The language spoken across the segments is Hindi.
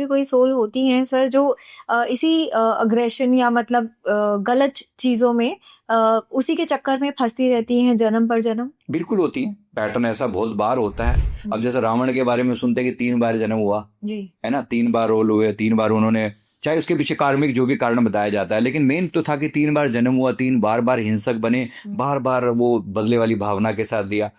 भी कोई सोल होती हैं सर जो इसी अग्रेशन या मतलब गलत चीजों में उसी के चक्कर में फंसती रहती हैं जन्म पर जन्म? बिल्कुल होती है, पैटर्न ऐसा बहुत बार होता है। अब जैसे रावण के बारे में सुनते हैं कि 3 बार जन्म हुआ, जी। है ना, 3 बार रोल हुए, 3 बार उन्होंने, चाहे उसके पीछे कार्मिक जो भी कारण बताया जाता है, लेकिन मेन तो था कि 3 बार जन्म हुआ, 3 बार बार हिंसक बने, बार बार वो बदले वाली भावना के साथ दिया।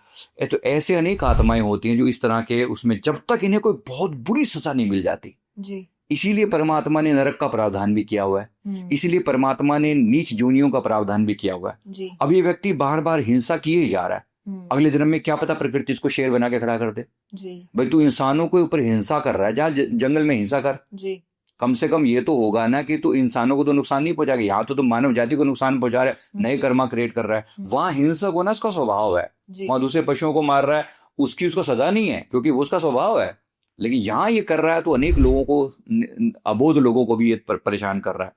तो ऐसे अनेक आत्माएं होती हैं जो इस तरह के उसमें, जब तक इन्हें कोई बहुत बुरी सजा नहीं मिल जाती। जी। इसीलिए परमात्मा ने नरक का प्रावधान भी किया हुआ है, इसीलिए परमात्मा ने नीच जोनियों का प्रावधान भी किया हुआ है। जी। अब ये व्यक्ति बार बार हिंसा किए ही जा रहा है, अगले जन्म में क्या पता प्रकृति इसको शेर बना के खड़ा कर दे। जी। भाई तू इंसानों के ऊपर हिंसा कर रहा है, जा जंगल में हिंसा कर। जी। कम से कम ये तो होगा ना कि तू इंसानों को तो नुकसान नहीं पहुंचाएगा, यहाँ तो तुम मानव जाति को नुकसान पहुंचा रहा है, नए कर्मा क्रिएट कर रहा है। वहां हिंसक होना उसका स्वभाव है, वहां दूसरे पशुओं को मार रहा है, उसको सजा नहीं है क्योंकि वो उसका स्वभाव है। लेकिन यहाँ ये कर रहा है तो अनेक लोगों को, अबोध लोगों को भी ये परेशान कर रहा है।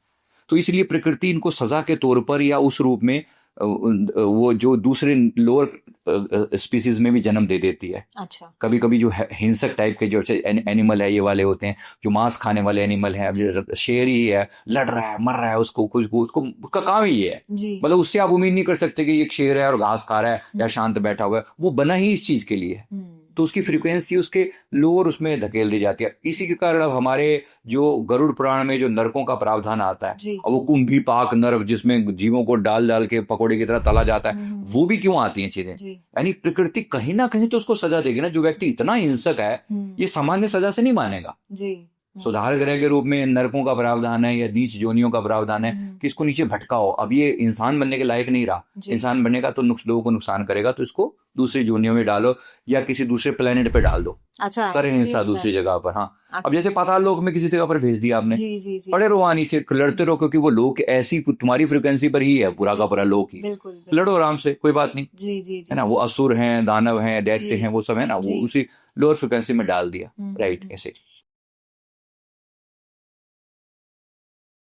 तो इसलिए प्रकृति इनको सजा के तौर पर या उस रूप में वो जो दूसरे लोअर स्पीसीज में भी जन्म दे देती है। अच्छा। कभी कभी जो हिंसक टाइप के जो एनिमल है, ये वाले होते हैं जो मांस खाने वाले एनिमल हैं। अब शेर ही है, लड़ रहा है, मर रहा है, उसको उसका काम ही है। मतलब उससे आप उम्मीद नहीं कर सकते कि एक शेर है और घास खा रहा है या शांत बैठा हुआ है, वो बना ही इस चीज के लिए है। तो उसकी फ्रीक्वेंसी उसके लोअर उसमें धकेल दी जाती है। इसी के कारण अब हमारे जो गरुड़ पुराण में जो नरकों का प्रावधान आता है, और वो कुंभी पाक नरक जिसमें जीवों को डाल डाल के पकौड़े की तरह तला जाता है, वो भी क्यों आती हैं चीजें? यानी प्रकृति कहीं ना कहीं तो उसको सजा देगी ना। जो व्यक्ति इतना हिंसक है ये सामान्य सजा से नहीं मानेगा। सुधार ग्रह के रूप में नरकों का प्रावधान है या नीच जोनियों का प्रावधान है कि इसको नीचे भटकाओ। अब ये इंसान बनने के लायक नहीं रहा, इंसान बनेगा तो लोगों को नुकसान करेगा, तो इसको दूसरी जोनियों में डालो या किसी दूसरे प्लेनेट पे डाल दो। अच्छा, करें हिंसा दूसरी जगह पर। हाँ, अब जैसे पाताल लोक में किसी जगह पर भेज दिया आपने, पड़े रहो वहां नीचे, लड़ते रहो, क्योंकि वो लोक ऐसी तुम्हारी फ्रिक्वेंसी पर ही है, पूरा का पूरा लोक ही। लड़ो आराम से, कोई बात नहीं, है ना। वो असुर हैं, दानव हैं, दैत्य हैं, वो सब है ना, वो उसी लोअर फ्रिक्वेंसी में डाल दिया। राइट, ऐसे।